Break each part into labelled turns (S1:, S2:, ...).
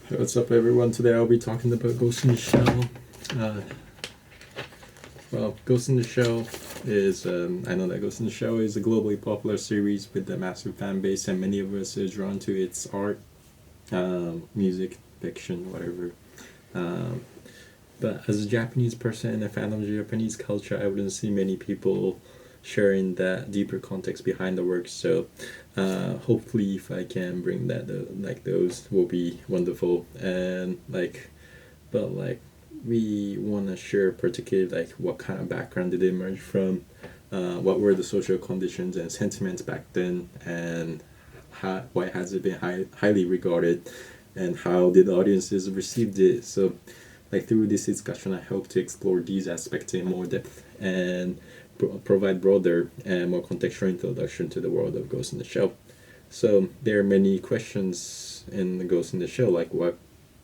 S1: What's up, everyone? Today I'll be talking about Ghost in the Shell. Uh, Ghost in the Shell is, I know that Ghost in the Shell is a globally popular series with a massive fan base, and many of us are drawn to its art, music, fiction, whatever. Um, but as a Japanese person and a fan of Japanese culture, I wouldn't see many people sharing that deeper context behind the work. So hopefully, if I can bring that, those will be wonderful. And we want to share particularly like what kind of background did it emerge from, what were the social conditions and sentiments back then, and why has it been highly regarded, and how did audiences received it. So through this discussion, I hope to explore these aspects in more depth and provide broader and more contextual introduction to the world of Ghost in the Shell. So there are many questions in the Ghost in the Shell, like what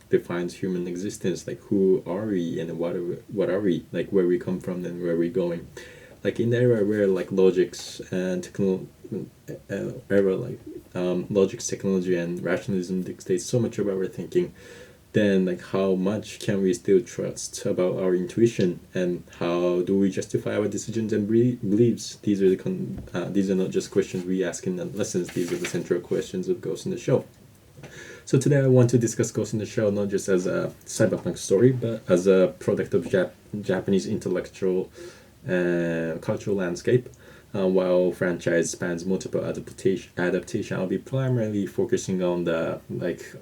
S1: defines human existence, like who are we and what are we, like where we come from and where we're going. Like in the era where like logics, technology, and rationalism dictates so much of our thinking, then like how much can we still trust about our intuition, and how do we justify our decisions and beliefs? These are not just questions we ask in the lessons. These are the central questions of Ghost in the Shell. So today I want to discuss Ghost in the Shell not just as a cyberpunk story, but as a product of Japanese intellectual and cultural landscape. While franchise spans multiple adaptation, I'll be primarily focusing on the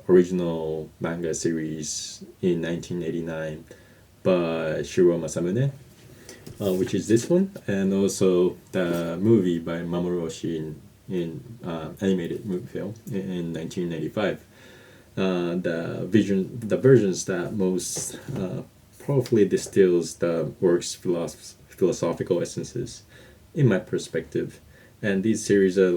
S1: original manga series in 1989 by Shiro Masamune, which is this one, and also the movie by Mamoru Oshii in animated movie film in 1995. The versions that most powerfully distills the work's philosophical essences, in my perspective. And these series are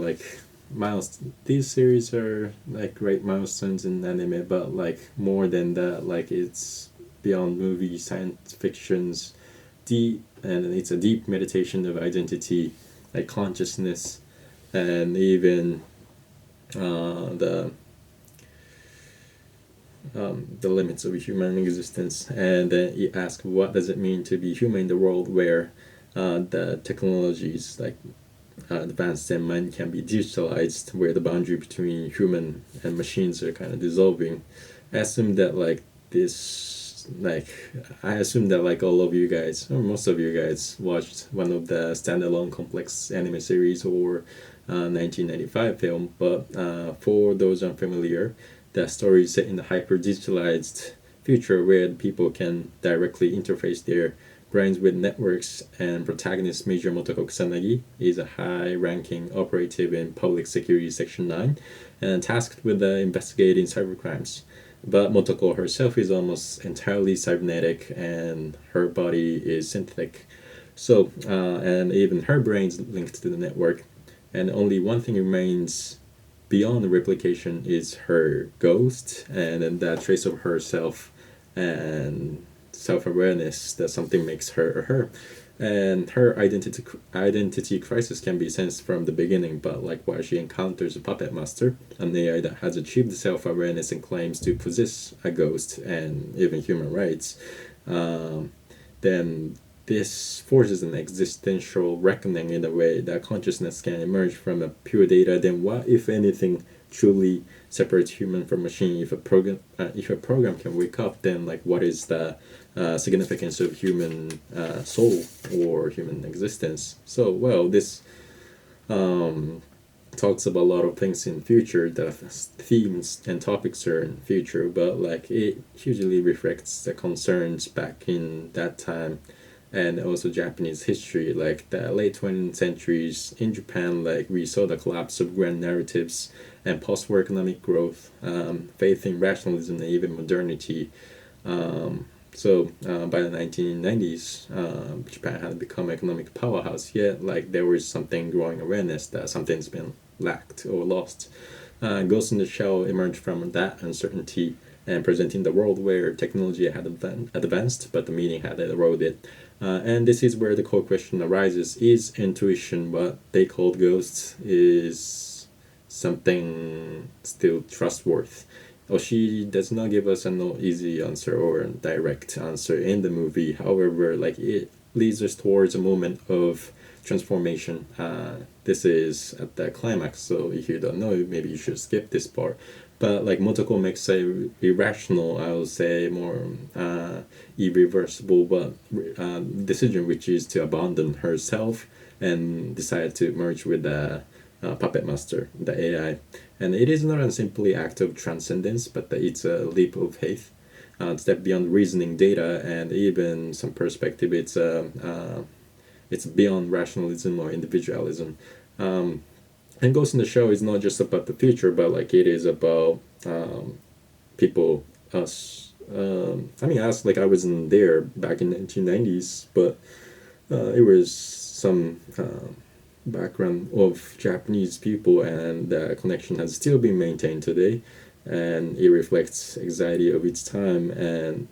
S1: great milestones in anime, but like more than that, like it's beyond movie science fiction's deep, and it's a deep meditation of identity, like consciousness, and even the limits of human existence. And then you ask, what does it mean to be human in the world where the technologies advanced and mind can be digitalized, where the boundary between human and machines are kind of dissolving. I assume that all of you guys, or most of you guys, watched one of the standalone complex anime series or 1995 film. But for those unfamiliar, the story is set in the hyper digitalized future where people can directly interface their brains with networks, and protagonist Major Motoko Kusanagi is a high-ranking operative in Public Security Section 9 and tasked with investigating cybercrimes. But Motoko herself is almost entirely cybernetic, and her body is synthetic. So, and even her brain's linked to the network, and only one thing remains beyond the replication is her ghost, and then that trace of herself and self-awareness that something makes her her. And her identity crisis can be sensed from the beginning, but like while she encounters a puppet master, an AI that has achieved self-awareness and claims to possess a ghost and even human rights, then this forces an existential reckoning in a way that consciousness can emerge from a pure data. Then what, if anything, truly separates human from machine? If a program can wake up, then like what is the significance of human soul or human existence? So this talks about a lot of things in future. The themes and topics are in future, but like it hugely reflects the concerns back in that time, and also Japanese history, like the late 20th centuries in Japan. Like we saw the collapse of grand narratives and post-war economic growth, faith in rationalism, and even modernity. By the 1990s, Japan had become an economic powerhouse, yet like there was something growing awareness that something's been lacked or lost. Ghost in the Shell emerged from that uncertainty and presenting the world where technology had advanced, but the meaning had eroded. And this is where the core question arises: is intuition, what they called ghosts, is something still trustworthy? or she does not give us a no easy answer or direct answer in the movie. However, like it leads us towards a moment of transformation. This is at the climax, so if you don't know, maybe you should skip this part. But like Motoko makes a irrational, I would say more irreversible, but decision, which is to abandon herself and decide to merge with the puppet master, the AI. And it is not a simply act of transcendence, but it's a leap of faith. Step beyond reasoning, data, and even some perspective. It's beyond rationalism or individualism. And Ghost in the Shell is not just about the future, but like it is about people, us. I mean, us. Like I wasn't there back in 1990s, but it was some background of Japanese people, and the connection has still been maintained today, and it reflects anxiety of its time, and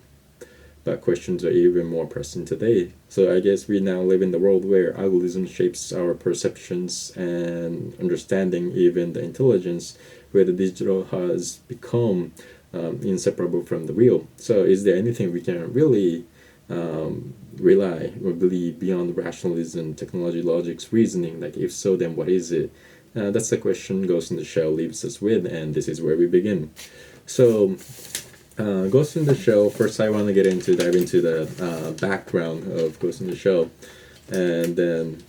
S1: but questions are even more pressing today. So I guess we now live in the world where algorithm shapes our perceptions and understanding, even the intelligence, where the digital has become inseparable from the real. So is there anything we can really rely or believe beyond rationalism, technology, logics, reasoning? Like, if so, then what is it? That's the question Ghost in the Shell leaves us with, and this is where we begin. So, Ghost in the Shell. First, I want to dive into the background of Ghost in the Shell, and then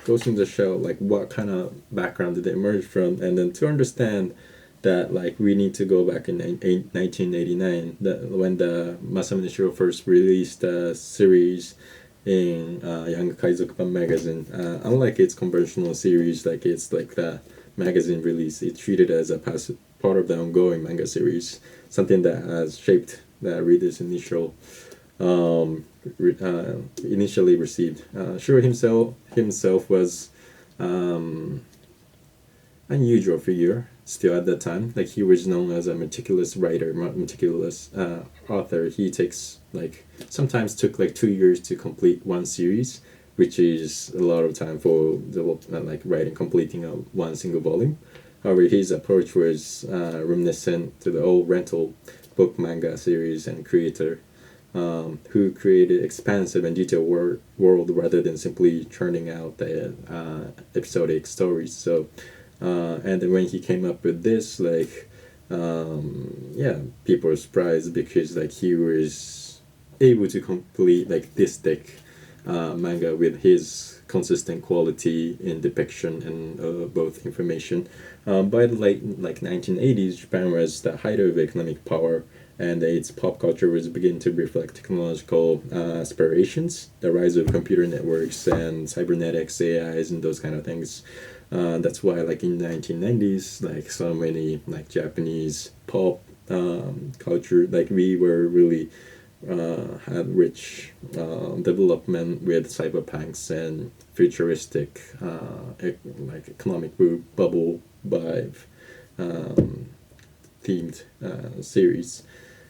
S1: Ghost in the Shell. Like, what kind of background did it emerge from? And then to understand that, like, we need to go back in 1989, when the Masamune Shirow first released the series in Young Kaizokuban magazine. Unlike its conventional series, like it's like the magazine release, it's treated as a part of the ongoing manga series, something that has shaped the reader's initially received. Shiro himself was unusual figure still at that time. Like he was known as a meticulous writer, meticulous author. He takes like sometimes took like 2 years to complete one series, which is a lot of time for like writing completing one single volume. However, his approach was reminiscent to the old rental book manga series and creator who created expansive and detailed world rather than simply churning out the episodic stories. So and then when he came up with this, like, yeah, people were surprised because like he was able to complete like this thick manga with his consistent quality in depiction and both information. By the late like 1980s, Japan was the height of economic power, and its pop culture was beginning to reflect technological aspirations, the rise of computer networks and cybernetics, AIs, and those kind of things. That's why, like in the 1990s, like so many like Japanese pop culture, like we were really had rich development with cyberpunks and futuristic like economic bubble vibe um, themed series.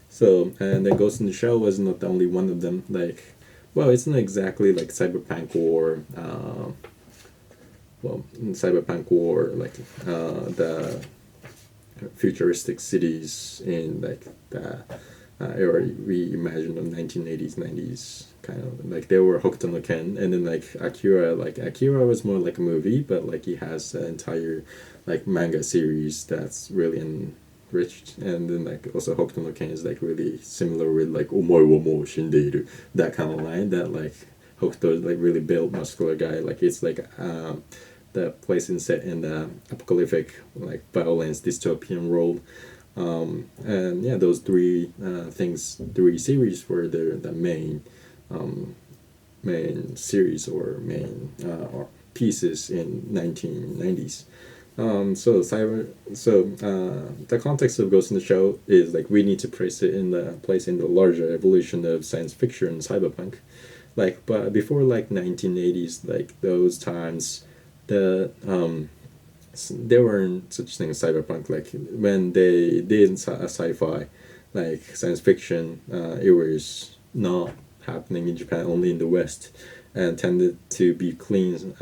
S1: So and then Ghost in the Shell was not only one of them. Like, well, it's not exactly like cyberpunk or cyberpunk or like the futuristic cities in like the era we imagined of 1980s 90s, kind of like they were Hokuto no Ken, and then like Akira was more like a movie, but like he has an entire like manga series that's really enriched. And then like also Hokuto no Ken is like really similar with like omoe wo mo shindeiru, that kind of line that like Hokuto is like really built muscular guy. Like it's like the place is set in the apocalyptic like violence dystopian world. And yeah, those three series were the main series or main pieces in 1990s. The context of Ghost in the Shell is like we need to place in the larger evolution of science fiction and cyberpunk. Like, but before like 1980s, like those times, the there weren't such thing as cyberpunk. Like when they did sci-fi, like science fiction, it was not happening in Japan, only in the West, and tended to be clean,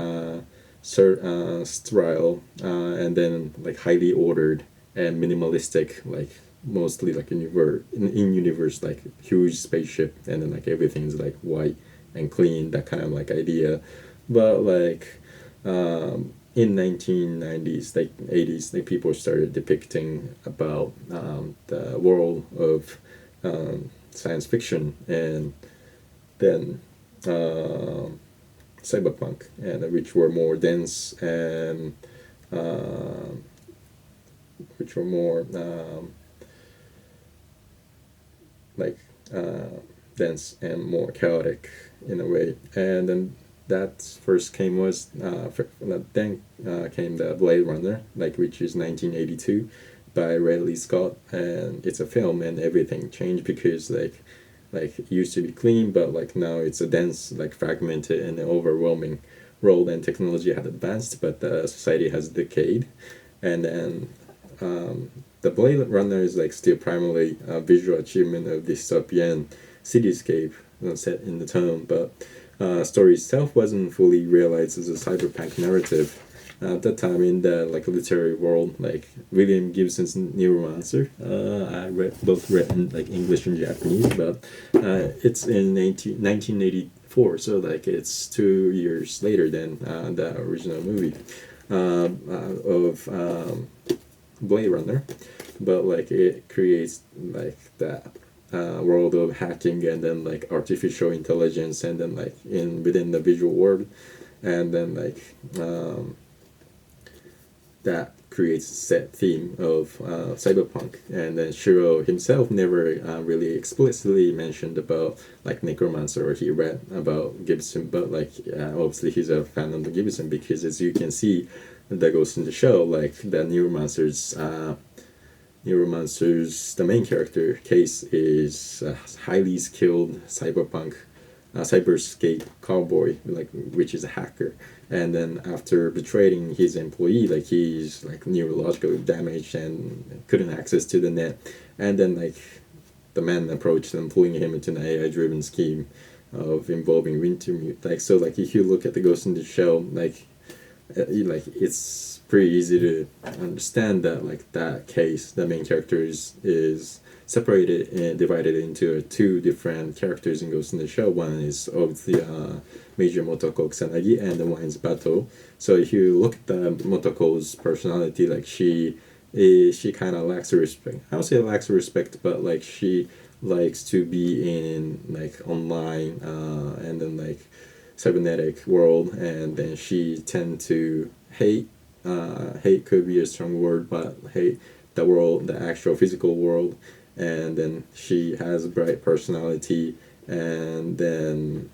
S1: sterile, and then like highly ordered and minimalistic, like mostly like in universe like huge spaceship, and then like everything's like white and clean, that kind of like idea. But like in 1990s, like 80s, like people started depicting about the world of science fiction, and then cyberpunk, and which were more dense and uh, which were more like uh, dense and more chaotic in a way. And then that first came was then came the Blade Runner, like which is 1982 by Ridley Scott, and it's a film, and everything changed because like it used to be clean, but like now it's a dense, like fragmented and overwhelming world, and technology had advanced, but the society has decayed. And then the Blade Runner is like still primarily a visual achievement of dystopian cityscape set in the tone, but story itself wasn't fully realized as a cyberpunk narrative. At that time in the like literary world, like William Gibson's Neuromancer, I read in like English and Japanese, but it's in 1984, so like it's 2 years later than the original movie of Blade Runner, but like it creates like that world of hacking, and then like artificial intelligence, and then like in within the visual world, and then like that creates a set theme of cyberpunk. And then Shiro himself never really explicitly mentioned about like necromancer, or he read about Gibson, but like obviously he's a fan of the Gibson, because as you can see that goes in the show, like the Neuromancer's the main character Case is a highly skilled cyberpunk cyberscape cowboy, like which is a hacker. And then after betraying his employee, like he's like neurologically damaged and couldn't access to the net. And then like the man approached them, pulling him into an AI-driven scheme of involving Wintermute. Like so, like if you look at the Ghost in the Shell, like it's pretty easy to understand that like that Case, the main character, is separated and divided into two different characters in Ghost in the Shell. One is obviously Major Motoko Kusanagi, and the one is Bato. So if you look at the Motoko's personality, like she kind of lacks respect. I don't say lacks respect, but like she likes to be in like online and then like cybernetic world, and then she tend to hate hate could be a strong word, but hate the world, the actual physical world. And then she has a bright personality, and then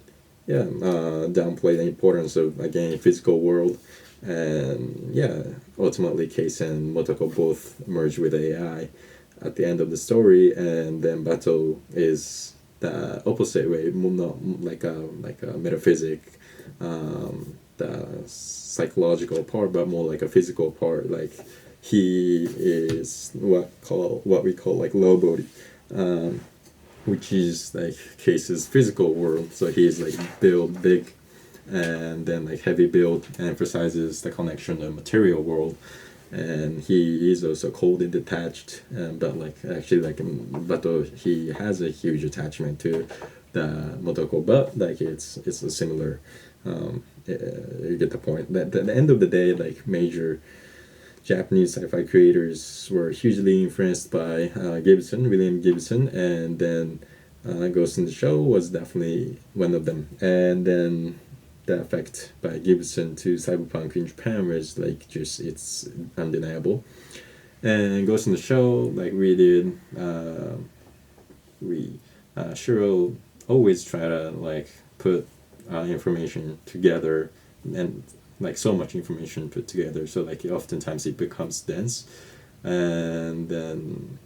S1: yeah, downplay the importance of again physical world. And yeah, ultimately Case and Motoko both merge with AI at the end of the story, and then Bato is the opposite way, not like a metaphysic, the psychological part, but more like a physical part. Like he is what we call like low body, which is like Case's physical world. So he's like built big, and then like heavy build emphasizes the connection to material world. And he is also cold and detached, but like actually like Bato, he has a huge attachment to the Motoko, but like it's a similar. You get the point. At the end of the day, like major Japanese sci-fi creators were hugely influenced by William Gibson, and then Ghost in the Shell was definitely one of them. And then the effect by Gibson to cyberpunk in Japan was like just it's undeniable. And Ghost in the Shell, like we Shiro always try to like put information together, and like so much information put together, so like oftentimes it becomes dense. And then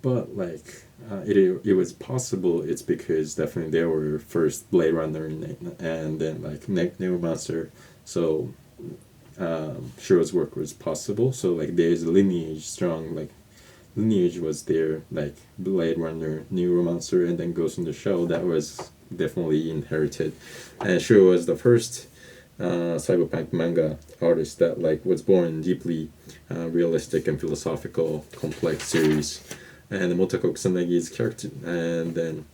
S1: but like it was possible. It's because definitely they were first Blade Runner, and then like Neuromancer. So Shiro's work was possible. So like there's a lineage, strong like lineage was there, like Blade Runner, Neuromancer, and then Ghost in the Shell. That was definitely inherited. And Shiro was the first cyberpunk manga artist that like was born in deeply realistic and philosophical complex series. And Motoko Kusanegi's character, and then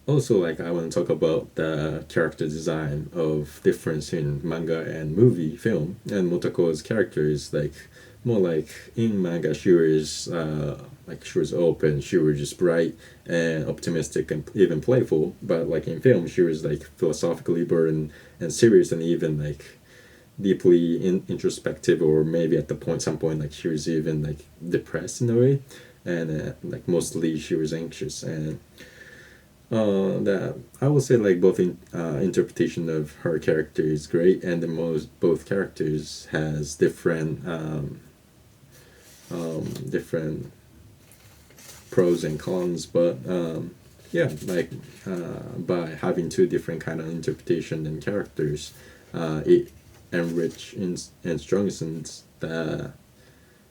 S1: also like I want to talk about the character design of difference in manga and movie film. And Motoko's character is like more like in manga she was like she was open, she was just bright and optimistic and even playful, but like in film she was like philosophically burdened and serious and even like deeply introspective, or maybe at the point some point like she was even like depressed in a way. And like mostly she was anxious. And that I would say like both interpretation of her character is great, and the most both characters has different pros and cons, but yeah, like by having two different kind of interpretation and characters, it enrich and strengthens the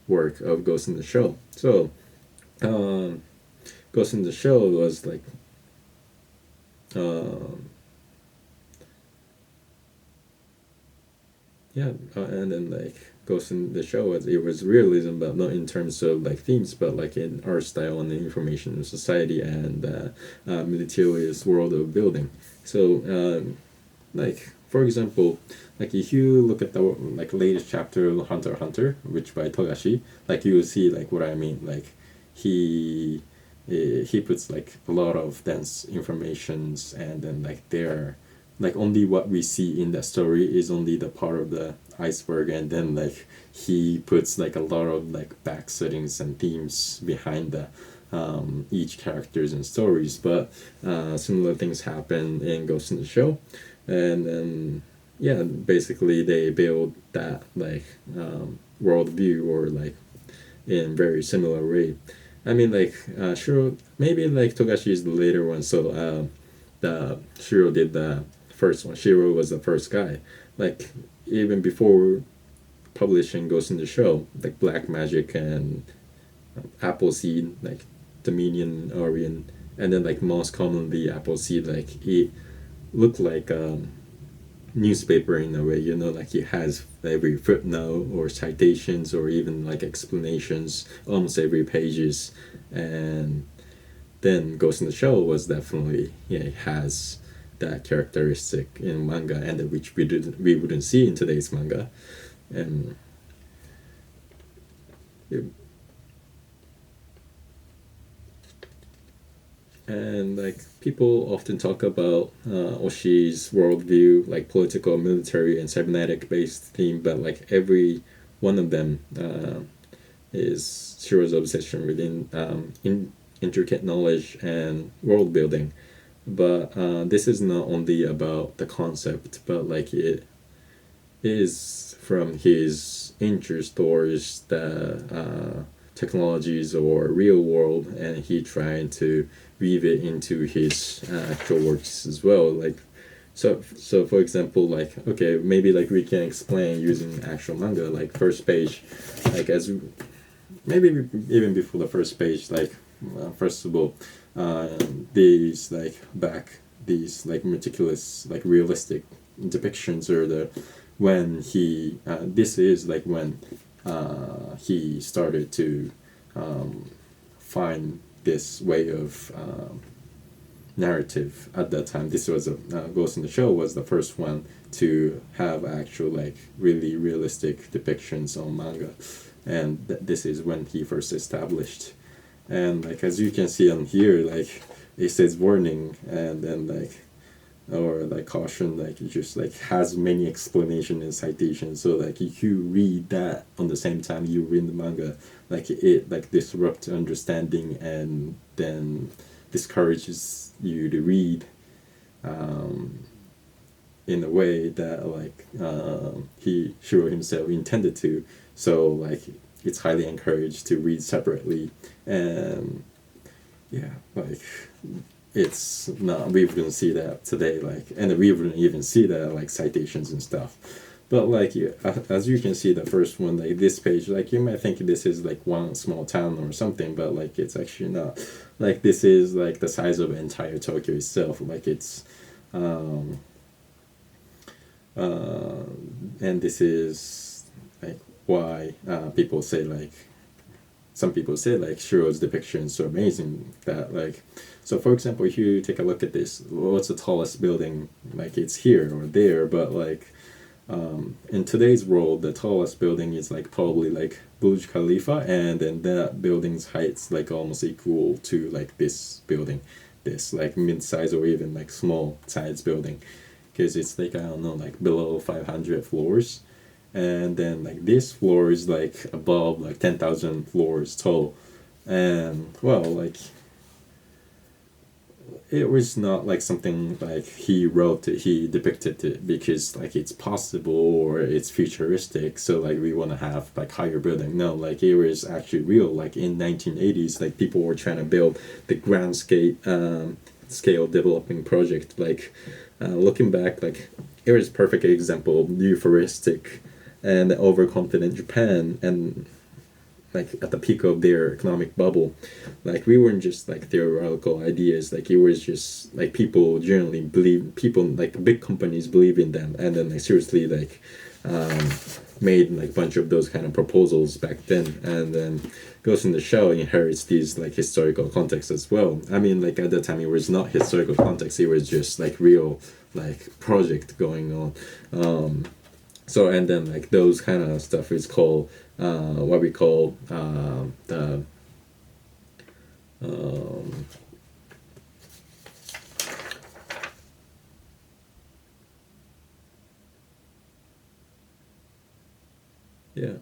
S1: work of Ghost in the Shell. So um, Ghost in the Shell was like um, yeah, and then like Ghost in the Shell was it was realism, but not in terms of like themes, but like in art style and the information society and militarist world of building. So like for example, like if you look at the like latest chapter of Hunter x Hunter, which by Togashi, like you will see like what I mean. Like he he puts like a lot of dense informations, and then like they're like only what we see in the story is only the part of the iceberg, and then like he puts like a lot of like back settings and themes behind the each characters and stories. But similar things happen in Ghost in the Shell. And then yeah, basically they build that like world view, or like in very similar way. I mean like Shiro, maybe like Togashi is the later one, so the Shiro did the first one. Shiro was the first guy. Like even before publishing Ghost in the Shell, like Black Magic and Appleseed, like Dominion, Orion, and then like most commonly Appleseed, like it looked like newspaper in a way, you know, like it has every footnote or citations or even like explanations almost every pages. And then Ghost in the Shell was definitely, yeah, it has that characteristic in manga, and which we wouldn't see in today's manga. And it, and like people often talk about Oshi's worldview, like political, military, and cybernetic based theme, but like every one of them is Shiro's obsession within intricate knowledge and world building. But this is not only about the concept, but like it is from his interest towards the technologies or real world, and he trying to weave it into his actual works as well. Like so for example, like okay, maybe like we can explain using actual manga, like first page, like as maybe even before the first page, like first of all, these like back these like meticulous like realistic depictions, or the when he this is like when he started to find this way of narrative at that time. This was a Ghost in the Shell was the first one to have actual like really realistic depictions on manga, and this is when he first established. And like as you can see on here, like it says warning, and then like or like caution, like it just like has many explanation and citations. So like if you read that on the same time you read the manga, like it like disrupts understanding and then discourages you to read in a way that like he Shiro himself intended to. So like it's highly encouraged to read separately. And yeah, like it's not, we wouldn't see that today, like, and we wouldn't even see that like citations and stuff. But like as you can see, the first one, like this page, like you might think this is like one small town or something, but like it's actually not. Like this is like the size of entire Tokyo itself. Like it's uh, and this is like why people say like some people say like Shiro's depiction is so amazing that like so for example if you take a look at this, what's the tallest building, like it's here or there, but like in today's world the tallest building is like probably like Burj Khalifa, and then that building's height's like almost equal to like this building, this like mid-size or even like small size building, because it's like I don't know like below 500 floors, and then like this floor is like above like 10,000 floors tall, and well like it was not like something like he wrote it, he depicted it because like it's possible or it's futuristic, so like we want to have like higher building. No, like it was actually real. Like in 1980s like people were trying to build the grand scale developing project, like looking back like it was a perfect example of euphoristic and overconfident Japan, and like at the peak of their economic bubble, like we weren't just like theoretical ideas, like it was just like people generally believe, people like big companies believe in them, and then like seriously like um, made like a bunch of those kind of proposals back then, and then Ghost in the Shell inherits these like historical context as well. I mean like at that time it was not historical context, it was just like real like project going on. So and then like those kind of stuff is called what we call the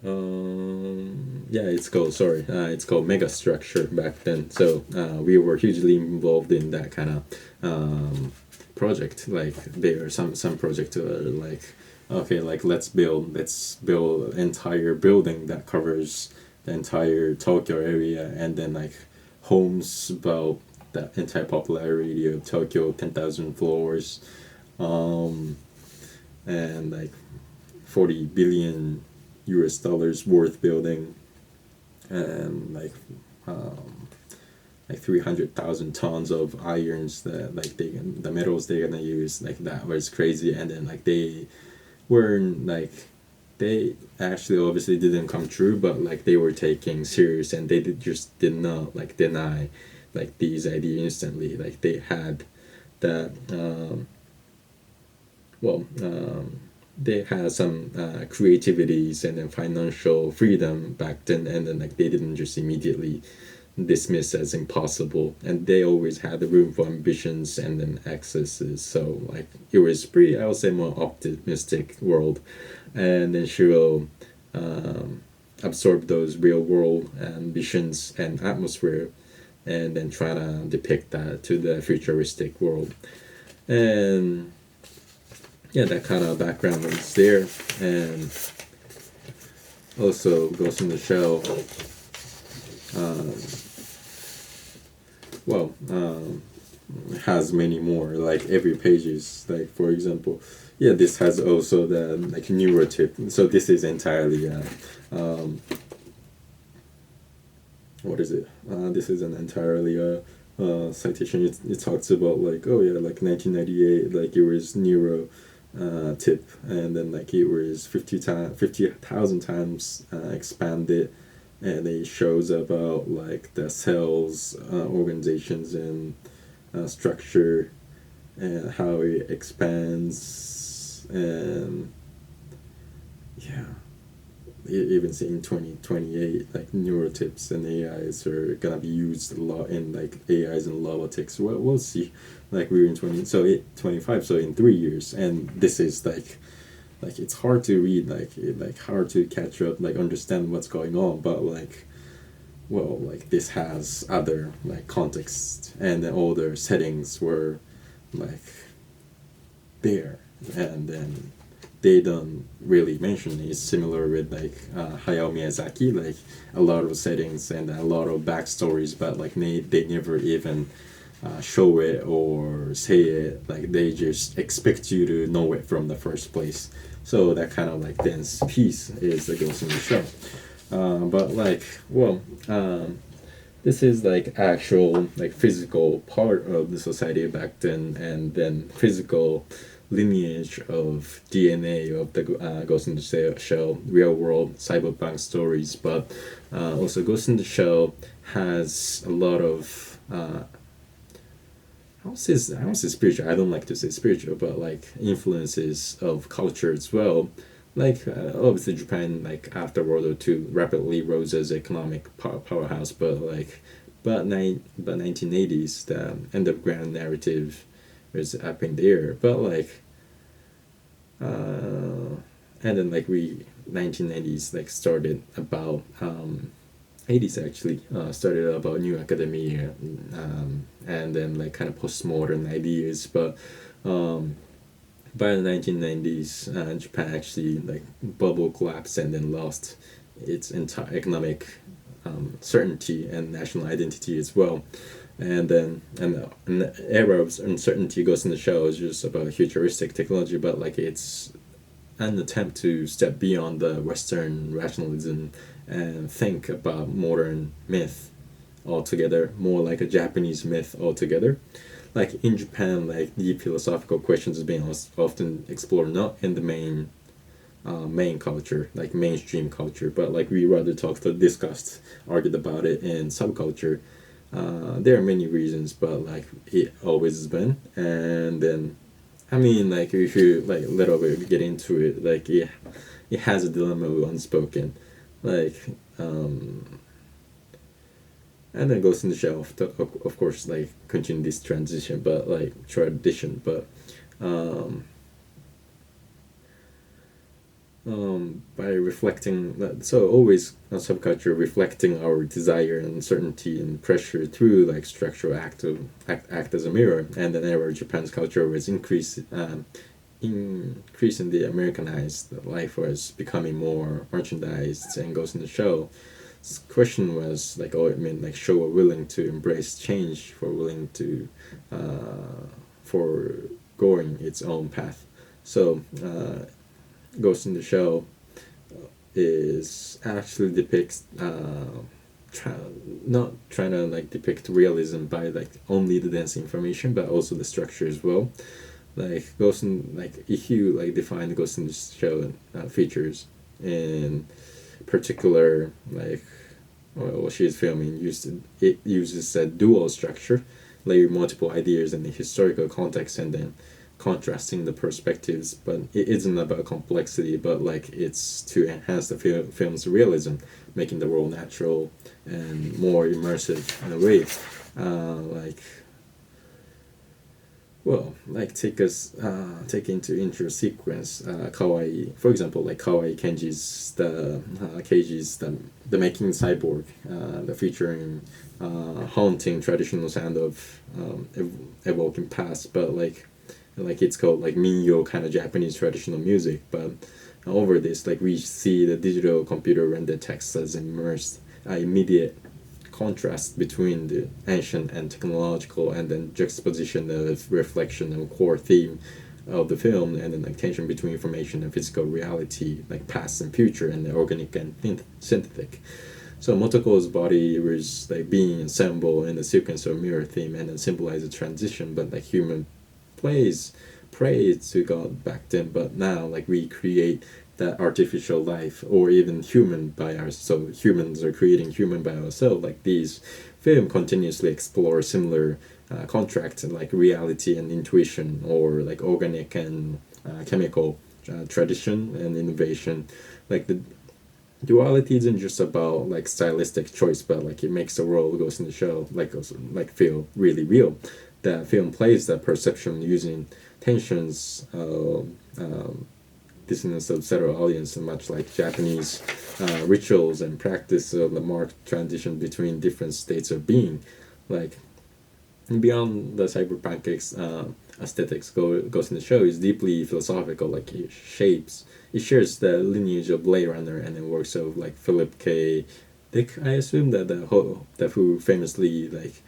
S1: um, yeah, it's called, sorry, it's called mega structure back then. So we were hugely involved in that kind of project. Like there are some projects like okay, like let's build an entire building that covers the entire Tokyo area, and then like homes about the entire popularity of Tokyo, 10,000 floors, um, and like 40 billion US dollars worth building, and like 300,000 tons of irons that like the metals they're gonna use, like that was crazy. And then like they weren't like they actually obviously didn't come true, but like they were taking serious, and they did not like deny like these ideas instantly. Like they had that well they had some creativities and then financial freedom back then, and then like they didn't just immediately dismiss as impossible, and they always had the room for ambitions and then excesses. So like it was pretty, I would say, more optimistic world, and then Shiro absorb those real world ambitions and atmosphere, and then try to depict that to the futuristic world. And yeah, that kind of background is there. And also Ghost in the Shell, uh, well, has many more. Like every page is like, for example, yeah, this has also the like neurotype. So this is entirely um, what is it? This is an entirely citation. It talks about like, oh yeah, like 1998, like it was neuro tip, and then like it was 50,000 times expanded, and it shows about like the cells, organizations, and structure, and how it expands, and yeah, even seeing 2028 like neurotips and AIs are gonna be used a lot in like AIs and robotics. We'll see. Like we're in 20, so 25, so in 3 years, and this is like it's hard to read, like hard to catch up, like understand what's going on, but like well like this has other like context, and then all the settings were like there, and then they don't really mention it's similar with like Hayao Miyazaki, like a lot of settings and a lot of backstories, but like they never even show it or say it, like they just expect you to know it from the first place. So that kind of like dense piece is the Ghost in the Shell. But like well this is like actual like physical part of the society back then, and then physical lineage of DNA of the Ghost in the Shell real world cyberpunk stories, but also Ghost in the Shell has a lot of I don't say spiritual. I don't like to say spiritual, but like influences of culture as well. Like obviously Japan, like after World War II, rapidly rose as economic powerhouse, but like but 1980s, the underground narrative was up in the air. But like and then like we 1990s like started about 80s actually started about new academia, and then like kind of postmodern ideas, but by the 1990s Japan actually like bubble collapsed and then lost its entire economic certainty and national identity as well. And then and the era of uncertainty Goes in the Shell is just about futuristic technology, but like it's an attempt to step beyond the Western rationalism and think about modern myth altogether, more like a Japanese myth altogether. Like in Japan, like deep philosophical questions is being often explored not in the main culture, like mainstream culture, but like we rather discussed, argued about it in subculture. There are many reasons, but like it always has been, and then I mean, like if you like a little bit get into it, like it has a dilemma of unspoken, like and then goes in the shelf. Of course, like continue this transition, but like tradition, but um, by reflecting, so always a subculture reflecting our desire and uncertainty and pressure through like structural act as a mirror. And then ever Japan's culture was increasingly Americanized. Life was becoming more merchandised and goes in the show. This question was like, oh, it meant like show were willing to embrace change, for willing to for going its own path. So Ghost in the Shell is actually depicts try, not trying to like depict realism by like only the dance information, but also the structure as well. Like Ghost in like if you like define Ghost in the Shell features in particular, like what she is filming it uses a dual structure, layer multiple ideas in the historical context and then contrasting the perspectives, but it isn't about complexity, but like it's to enhance the film's realism, making the world natural and more immersive in a way. Like well, like take into intro sequence, Kawaii, for example, like Kawaii Kenji's the making cyborg, the featuring haunting traditional sound of evoking past, but like it's called like minyo kind of Japanese traditional music, but over this like we see the digital computer rendered text as immersed immediate contrast between the ancient and technological, and then juxtaposition of reflection and core theme of the film, and then like tension between information and physical reality, like past and future, and the organic and synthetic. So Motoko's body was like being assembled in a sequence of mirror theme and then symbolize a transition, but like human plays pray to God back then, but now like we create that artificial life or even human by ourselves. So humans are creating human by ourselves. Like these film continuously explore similar contracts and like reality and intuition, or like organic and chemical tradition and innovation. Like the duality isn't just about like stylistic choice, but like it makes the world Goes in the Shell like also, like feel really real. The film plays that perception using tensions, dissonance of several audience, and much like Japanese rituals and practice of the marked transition between different states of being. Like beyond the cyberpunk aesthetics, Goes in the Show is deeply philosophical. Like it shares the lineage of Blade Runner and the works of like Philip K. Dick. I assume that who famously like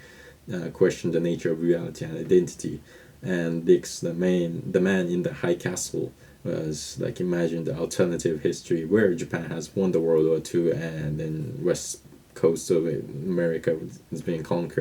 S1: questioned the nature of reality and identity. And Dick's the man in the high castle was like imagine the alternative history where Japan has won the World War II and then west coast of America is being conquered